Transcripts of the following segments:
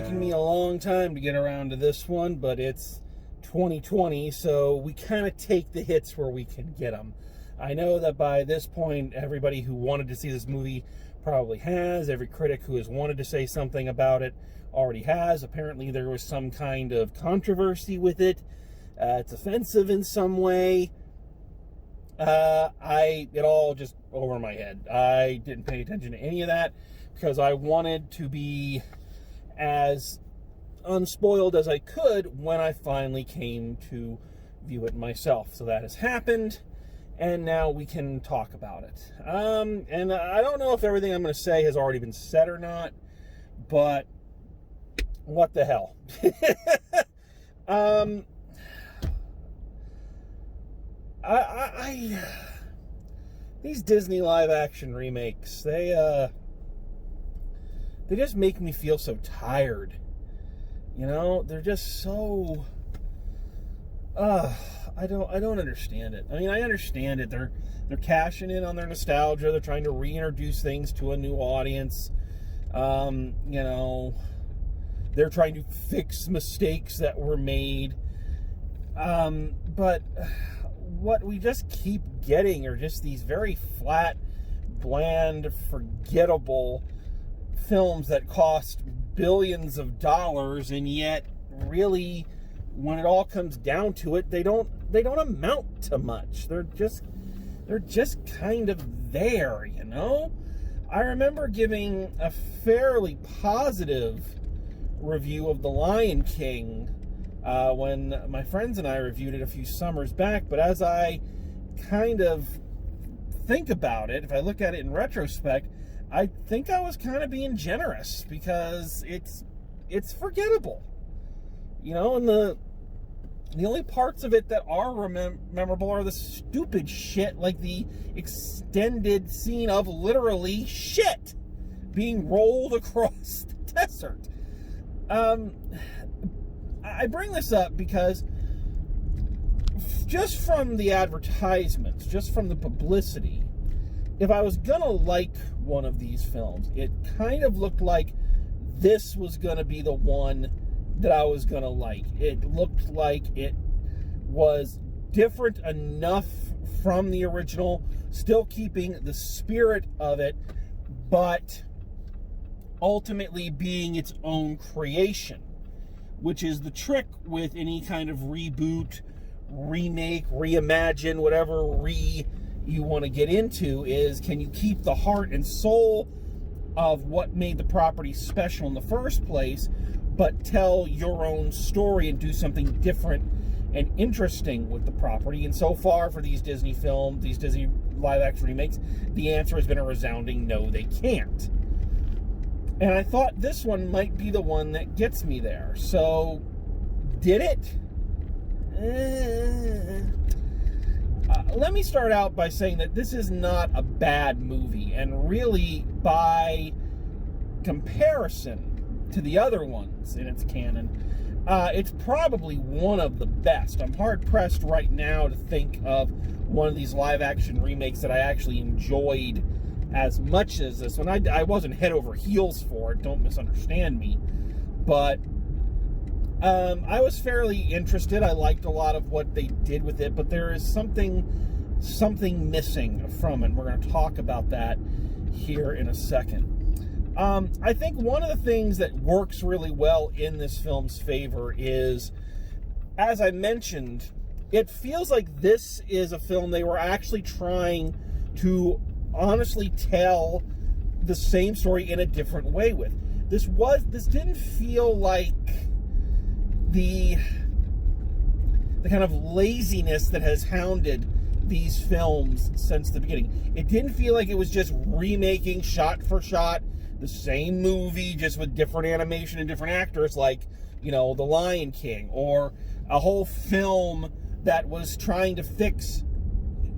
taken me a long time to get around to this one, but it's 2020, so we kind of take the hits where we can get them. I know that by this point, everybody who wanted to see this movie probably has. Every critic who has wanted to say something about it already has. Apparently, there was some kind of controversy with it. It's offensive in some way. It all just over my head. I didn't pay attention to any of that because I wanted to be as unspoiled as I could when I finally came to view it myself. So that has happened, and now we can talk about it. And I don't know if everything I'm going to say has already been said or not, but what the hell? These Disney live-action remakes, they just make me feel so tired. You know, they're just so... I don't understand it. I mean, I understand it. They're cashing in on their nostalgia. They're trying to reintroduce things to a new audience. You know, they're trying to fix mistakes that were made. But what we just keep getting are just these very flat, bland, forgettable films that cost billions of dollars, and yet really, when it all comes down to it, they don't amount to much. They're just kind of there, you know? I remember giving a fairly positive review of The Lion King when my friends and I reviewed it a few summers back, but as I kind of think about it, if I look at it in retrospect, I think I was kind of being generous because it's forgettable. You know, and the only parts of it that are memorable are the stupid shit, like the extended scene of literally shit being rolled across the desert. I bring this up because just from the advertisements, just from the publicity, if I was gonna like one of these films, it kind of looked like this was gonna be the one that I was gonna like. It looked like it was different enough from the original, still keeping the spirit of it, but ultimately being its own creation, which is the trick with any kind of reboot, remake, reimagine, whatever you want to get into, is can you keep the heart and soul of what made the property special in the first place, but tell your own story and do something different and interesting with the property. And so far for these Disney films, these Disney live-action remakes, the answer has been a resounding no, they can't. And I thought this one might be the one that gets me there. So, did it? Let me start out by saying that this is not a bad movie, and really, by comparison to the other ones in its canon, it's probably one of the best. I'm hard-pressed right now to think of one of these live-action remakes that I actually enjoyed as much as this one. I wasn't head over heels for it, don't misunderstand me, but I was fairly interested. I liked a lot of what they did with it, but there is something missing from it. We're going to talk about that here in a second. I think one of the things that works really well in this film's favor is, as I mentioned, it feels like this is a film they were actually trying to honestly tell the same story in a different way with. This didn't feel like the kind of laziness that has hounded these films since the beginning. It didn't feel like it was just remaking shot for shot the same movie, just with different animation and different actors, like, you know, The Lion King, or a whole film that was trying to fix,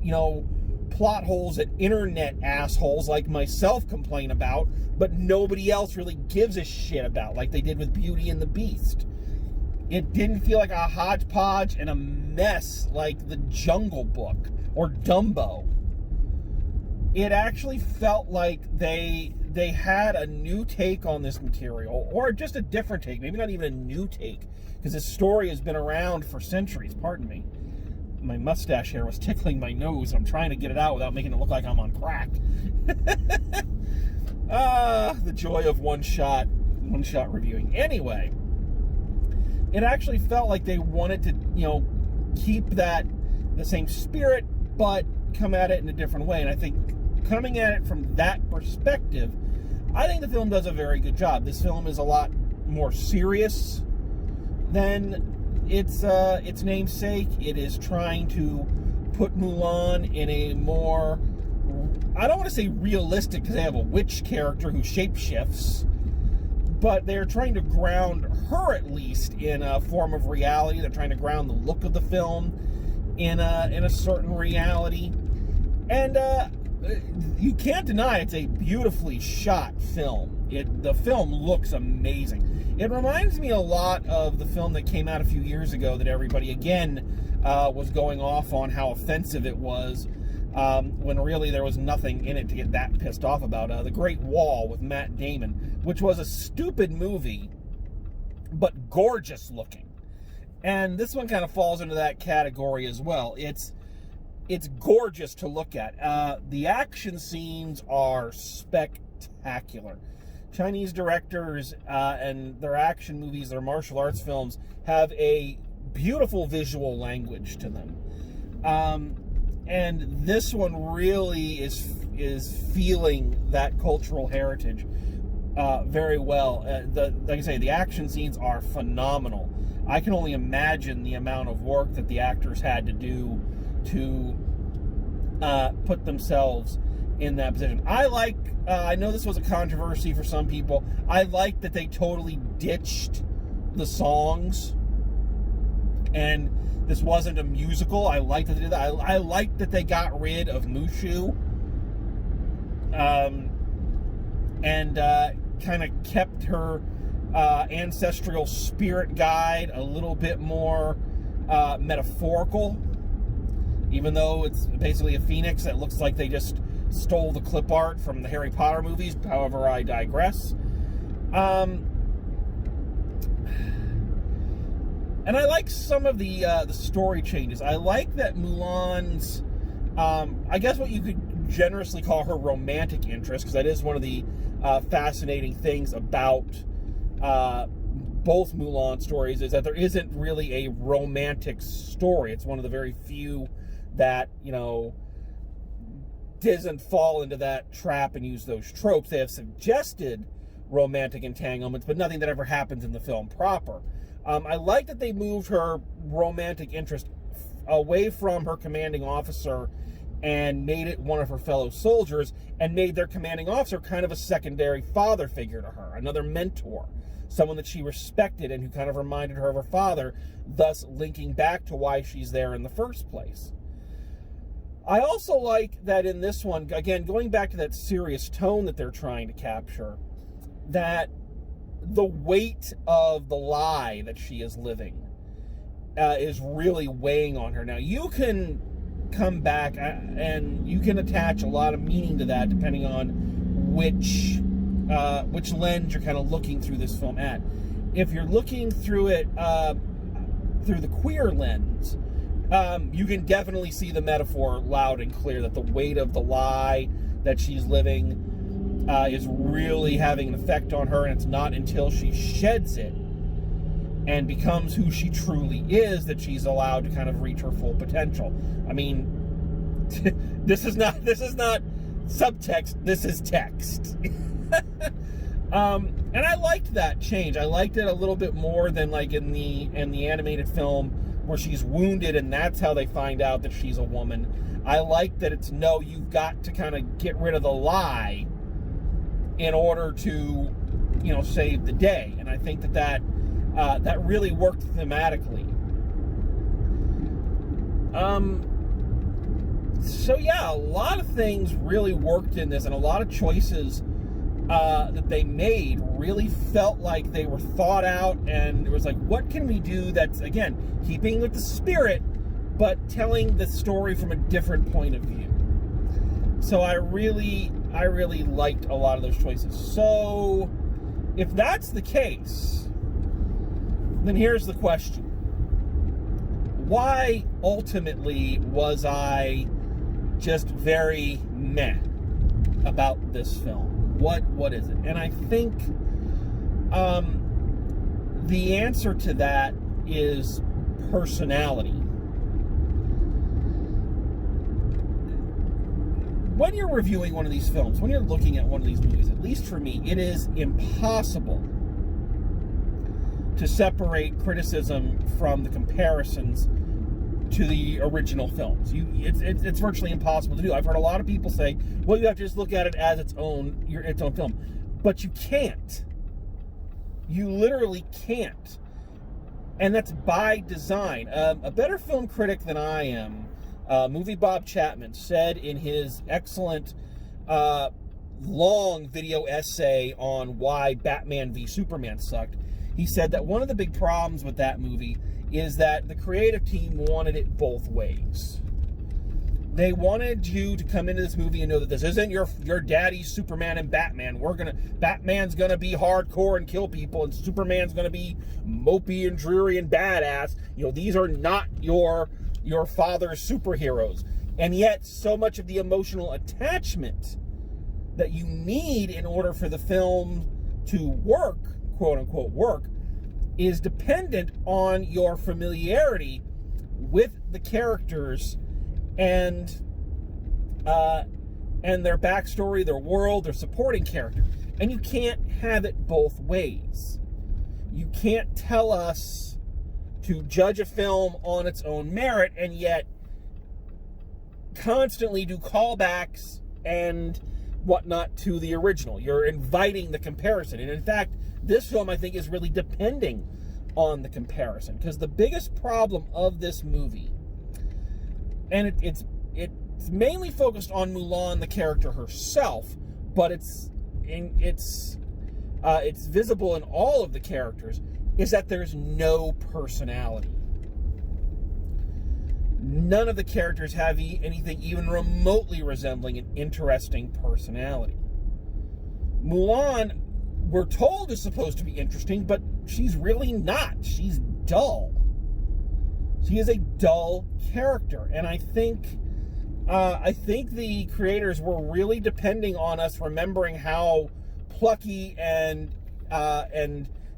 you know, plot holes that internet assholes like myself complain about, but nobody else really gives a shit about, like they did with Beauty and the Beast. It didn't feel like a hodgepodge and a mess like The Jungle Book or Dumbo. It actually felt like they they had a new take on this material, or just a different take, maybe not even a new take, because this story has been around for centuries. Pardon me. My mustache hair was tickling my nose. I'm trying to get it out without making it look like I'm on crack. The joy of one-shot reviewing. Anyway, it actually felt like they wanted to, keep the same spirit, but come at it in a different way. And I think coming at it from that perspective, I think the film does a very good job. This film is a lot more serious than its namesake. It is trying to put Mulan in a more, I don't want to say realistic, because they have a witch character who shapeshifts, but they're trying to ground her, at least, in a form of reality. They're trying to ground the look of the film in a certain reality. And you can't deny it's a beautifully shot film. The film looks amazing. It reminds me a lot of the film that came out a few years ago that everybody, again, was going off on how offensive it was, when really there was nothing in it to get that pissed off about. The Great Wall with Matt Damon, which was a stupid movie, but gorgeous looking. And this one kind of falls into that category as well. It's gorgeous to look at. The action scenes are spectacular. Chinese directors and their action movies, their martial arts films, have a beautiful visual language to them. And this one really is feeling that cultural heritage very well. Like I say, the action scenes are phenomenal. I can only imagine the amount of work that the actors had to do to put themselves in that position. I know this was a controversy for some people. I like that they totally ditched the songs, and this wasn't a musical. I like that they did that. I like that they got rid of Mushu, and kind of kept her ancestral spirit guide a little bit more metaphorical, even though it's basically a phoenix that looks like they just stole the clip art from the Harry Potter movies. However, I digress. And I like some of the story changes. I like that Mulan's, I guess what you could generously call her romantic interest, because that is one of the fascinating things about both Mulan stories, is that there isn't really a romantic story. It's one of the very few that, doesn't fall into that trap and use those tropes. They have suggested romantic entanglements, but nothing that ever happens in the film proper. I like that they moved her romantic interest away from her commanding officer and made it one of her fellow soldiers, and made their commanding officer kind of a secondary father figure to her, another mentor, someone that she respected and who kind of reminded her of her father, thus linking back to why she's there in the first place. I also like that in this one, again, going back to that serious tone that they're trying to capture, that the weight of the lie that she is living is really weighing on her. Now, you can come back and you can attach a lot of meaning to that depending on which lens you're kind of looking through this film at. If you're looking through it through the queer lens, you can definitely see the metaphor loud and clear, that the weight of the lie that she's living is really having an effect on her, and it's not until she sheds it and becomes who she truly is that she's allowed to kind of reach her full potential. I mean, this is not subtext, this is text. And I liked that change. I liked it a little bit more than like in the animated film where she's wounded and that's how they find out that she's a woman. I like that it's, no, you've got to kind of get rid of the lie in order to, save the day. And I think that really worked thematically. So yeah, a lot of things really worked in this, and a lot of choices that they made really felt like they were thought out, and it was like, what can we do that's, again, keeping with the spirit, but telling the story from a different point of view. So I really I really liked a lot of those choices. So, if that's the case, then here's the question. Why ultimately was I just very meh about this film? What is it? And I think the answer to that is personality. When you're reviewing one of these films, when you're looking at one of these movies, at least for me, it is impossible to separate criticism from the comparisons to the original films. It's virtually impossible to do. I've heard a lot of people say, well, you have to just look at it as its own film. But you can't. You literally can't. And that's by design. A better film critic than I am, Movie Bob Chapman, said in his excellent long video essay on why Batman v Superman sucked, he said that one of the big problems with that movie is that the creative team wanted it both ways. They wanted you to come into this movie and know that this isn't your daddy's Superman and Batman. Batman's gonna be hardcore and kill people, and Superman's gonna be mopey and dreary and badass. You know, these are not your father's superheroes. And yet, so much of the emotional attachment that you need in order for the film to work, quote unquote work, is dependent on your familiarity with the characters and their backstory, their world, their supporting character. And you can't have it both ways. You can't tell us to judge a film on its own merit and yet constantly do callbacks and whatnot to the original. You're inviting the comparison. And in fact, this film, I think, is really depending on the comparison. Because the biggest problem of this movie, and it's mainly focused on Mulan, the character herself, but it's visible in all of the characters, is that there's no personality. None of the characters have anything even remotely resembling an interesting personality. Mulan, we're told, is supposed to be interesting, but she's really not. She's dull. She is a dull character, and I think the creators were really depending on us remembering how plucky and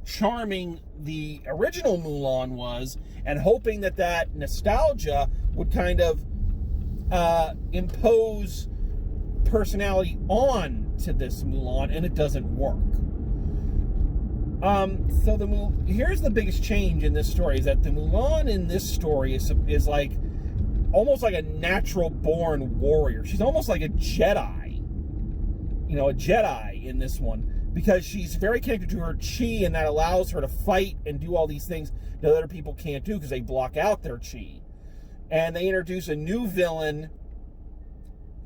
charming the original Mulan was, and hoping that nostalgia would kind of impose personality on to this Mulan, and it doesn't work. Here's the biggest change in this story, is that the Mulan in this story is like almost like a natural born warrior. She's almost like a Jedi. You know, a Jedi in this one, because she's very connected to her chi, and that allows her to fight and do all these things that other people can't do because they block out their chi. And they introduce a new villain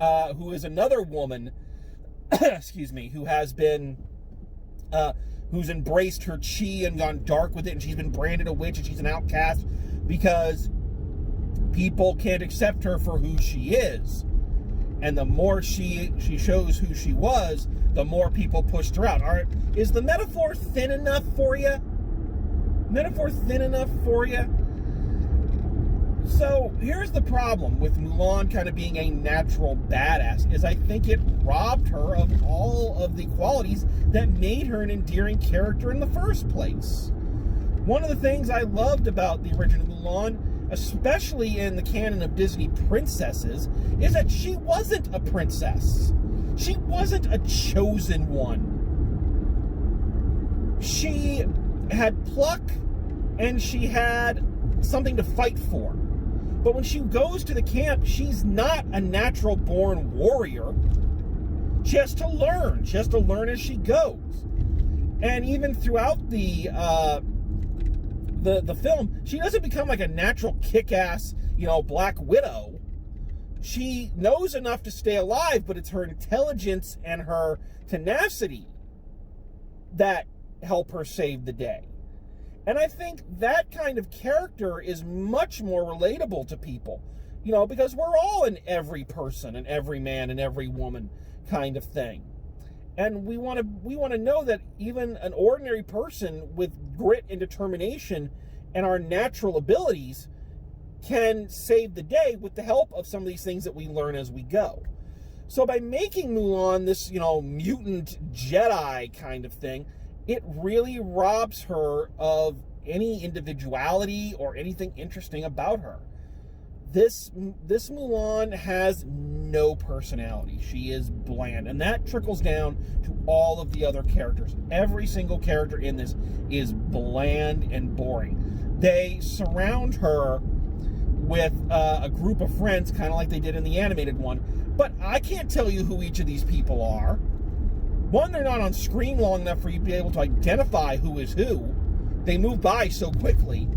who is another woman, excuse me, who has been who's embraced her chi and gone dark with it, and she's been branded a witch, and she's an outcast because people can't accept her for who she is. And the more she shows who she was, the more people pushed her out. Is the metaphor thin enough for you? Metaphor thin enough for you? So here's the problem with Mulan kind of being a natural badass, is I think it robbed her of all of the qualities that made her an endearing character in the first place. One of the things I loved about the original Mulan, especially in the canon of Disney princesses, is that she wasn't a princess. She wasn't a chosen one. She had pluck, and she had something to fight for. But when she goes to the camp, she's not a natural-born warrior. She has to learn. She has to learn as she goes. And even throughout the film, she doesn't become like a natural kick-ass, Black Widow. She knows enough to stay alive, but it's her intelligence and her tenacity that help her save the day. And I think that kind of character is much more relatable to people. You know, because we're all in every person and every man and every woman kind of thing. And we want to know that even an ordinary person with grit and determination and our natural abilities can save the day with the help of some of these things that we learn as we go. So by making Mulan this, mutant Jedi kind of thing, it really robs her of any individuality or anything interesting about her. This Mulan has no personality. She is bland. And that trickles down to all of the other characters. Every single character in this is bland and boring. They surround her with a group of friends, kind of like they did in the animated one. But I can't tell you who each of these people are. One, they're not on screen long enough for you to be able to identify who is who. They move by so quickly.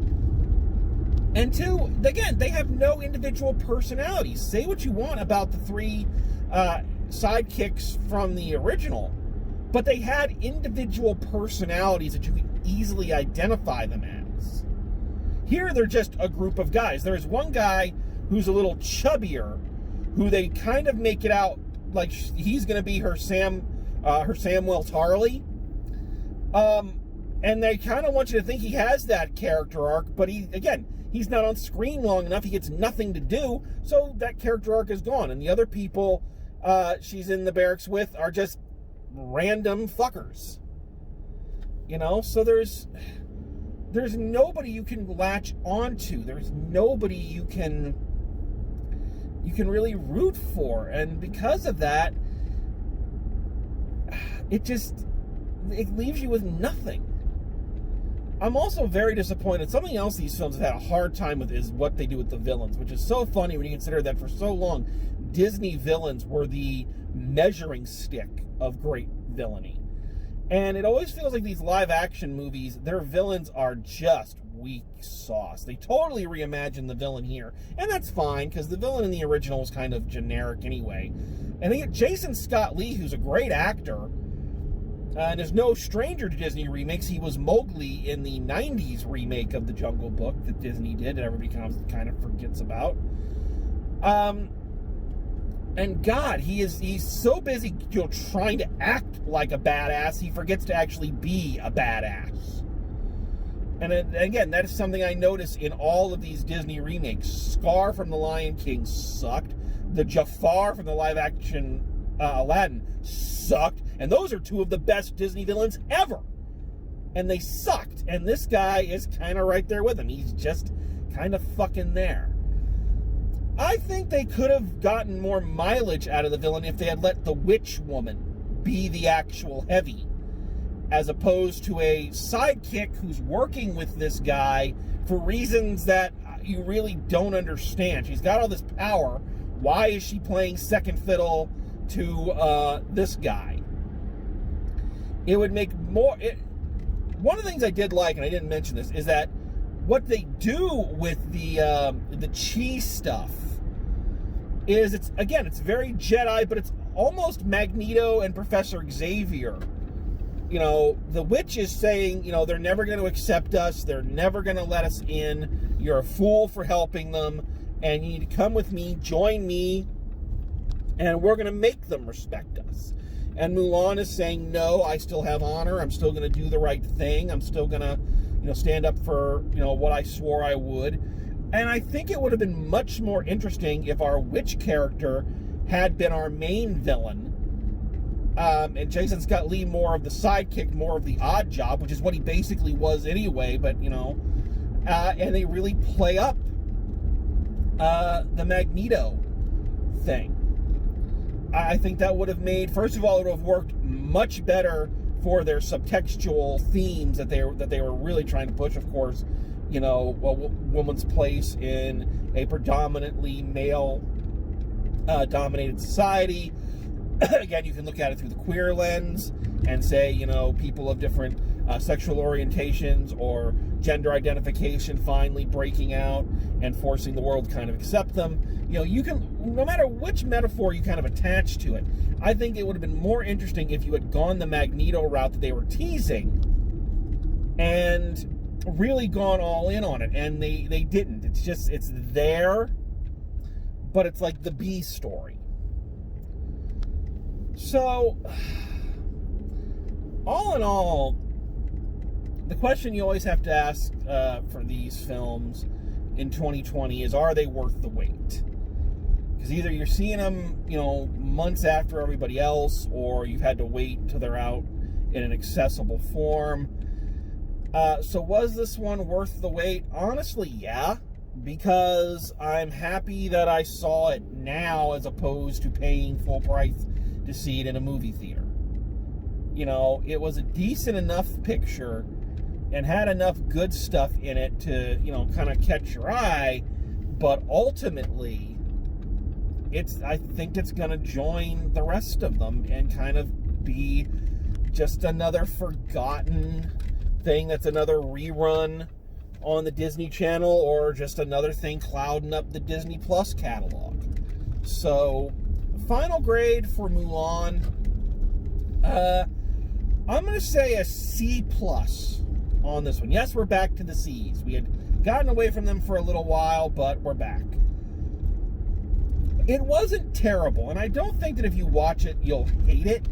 And two, again, they have no individual personalities. Say what you want about the three sidekicks from the original, but they had individual personalities that you could easily identify them as. Here, they're just a group of guys. There's one guy who's a little chubbier, who they kind of make it out like he's going to be her Samwell Tarly. And they kind of want you to think he has that character arc, but he's not on screen long enough. He gets nothing to do, so that character arc is gone. And the other people she's in the barracks with are just random fuckers. So there's nobody you can latch onto. There's nobody you can really root for. And because of that, it leaves you with nothing. I'm also very disappointed. Something else these films have had a hard time with is what they do with the villains, which is so funny when you consider that for so long, Disney villains were the measuring stick of great villainy. And it always feels like these live-action movies, their villains are just weak sauce. They totally reimagined the villain here, and that's fine, because the villain in the original was kind of generic anyway. And they get Jason Scott Lee, who's a great actor, and is no stranger to Disney remakes. He was Mowgli in the 90s remake of The Jungle Book that Disney did, that everybody kind of forgets about. And God, he's so busy trying to act like a badass, he forgets to actually be a badass. And again, that is something I notice in all of these Disney remakes. Scar from The Lion King sucked. The Jafar from the live-action Aladdin sucked. And those are two of the best Disney villains ever. And they sucked. And this guy is kind of right there with him. He's just kind of fucking there. I think they could have gotten more mileage out of the villain if they had let the witch woman be the actual heavy, as opposed to a sidekick who's working with this guy for reasons that you really don't understand. She's got all this power. Why is she playing second fiddle to this guy? It would make more... One of the things I did like, and I didn't mention this, is that what they do with the cheese stuff is, it's very Jedi, but it's almost Magneto and Professor Xavier. The witch is saying, they're never going to accept us, they're never going to let us in, you're a fool for helping them, and you need to come with me, join me, and we're going to make them respect us. And Mulan is saying, no, I still have honor, I'm still going to do the right thing, I'm still going to stand up for, what I swore I would. And I think it would have been much more interesting if our witch character had been our main villain. And Jason Scott Lee more of the sidekick, more of the odd job, which is what he basically was anyway, but, and they really play up the Magneto thing. I think that would have made, first of all, it would have worked much better for their subtextual themes that they were really trying to push. Of course, a woman's place in a predominantly male dominated society. Again, you can look at it through the queer lens and say, people of different sexual orientations or gender identification finally breaking out and forcing the world to kind of accept them. You can, no matter which metaphor you kind of attach to it, I think it would have been more interesting if you had gone the Magneto route that they were teasing and really gone all in on it. And they didn't. It's there. but it's like the B story. So, all in all, the question you always have to ask for these films in 2020 is, are they worth the wait? Because either you're seeing them, months after everybody else, or you've had to wait until they're out in an accessible form. So was this one worth the wait? Honestly, yeah, because I'm happy that I saw it now as opposed to paying full price to see it in a movie theater. It was a decent enough picture and had enough good stuff in it to, kind of catch your eye, but ultimately, I think it's going to join the rest of them and kind of be just another forgotten thing that's another rerun on the Disney Channel, or just another thing clouding up the Disney Plus catalog. So, final grade for Mulan, I'm going to say a C+ on this one. Yes, we're back to the C's. We had gotten away from them for a little while, but we're back. It wasn't terrible, and I don't think that if you watch it, you'll hate it.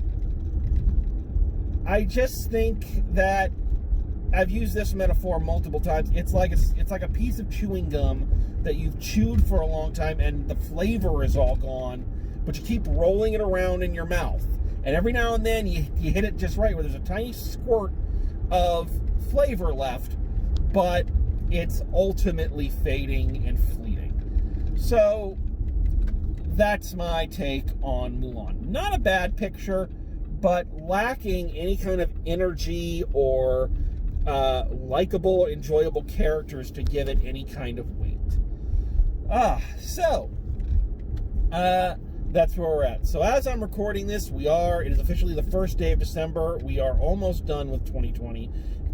I just think that I've used this metaphor multiple times. It's like a piece of chewing gum that you've chewed for a long time and the flavor is all gone, but you keep rolling it around in your mouth. And every now and then you hit it just right where there's a tiny squirt of flavor left, but it's ultimately fading and fleeting. So that's my take on Mulan. Not a bad picture, but lacking any kind of energy or likable, enjoyable characters to give it any kind of weight. So that's where we're at. So as I'm recording this, it is officially the first day of December. We are almost done with 2020.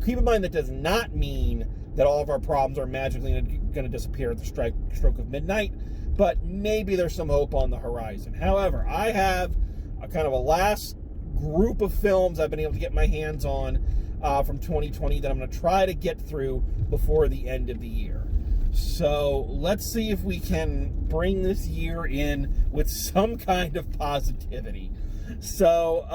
Keep in mind that does not mean that all of our problems are magically going to disappear at the stroke of midnight, but maybe there's some hope on the horizon. However, I have a kind of a last group of films I've been able to get my hands on from 2020 that I'm going to try to get through before the end of the year. So let's see if we can bring this year in with some kind of positivity. So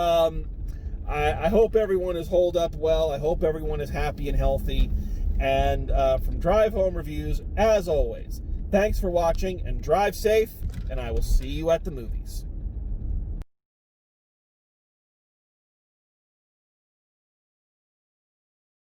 I hope everyone is holed up well. I hope everyone is happy and healthy. And from Drive Home Reviews, as always, thanks for watching and drive safe, and I will see you at the movies.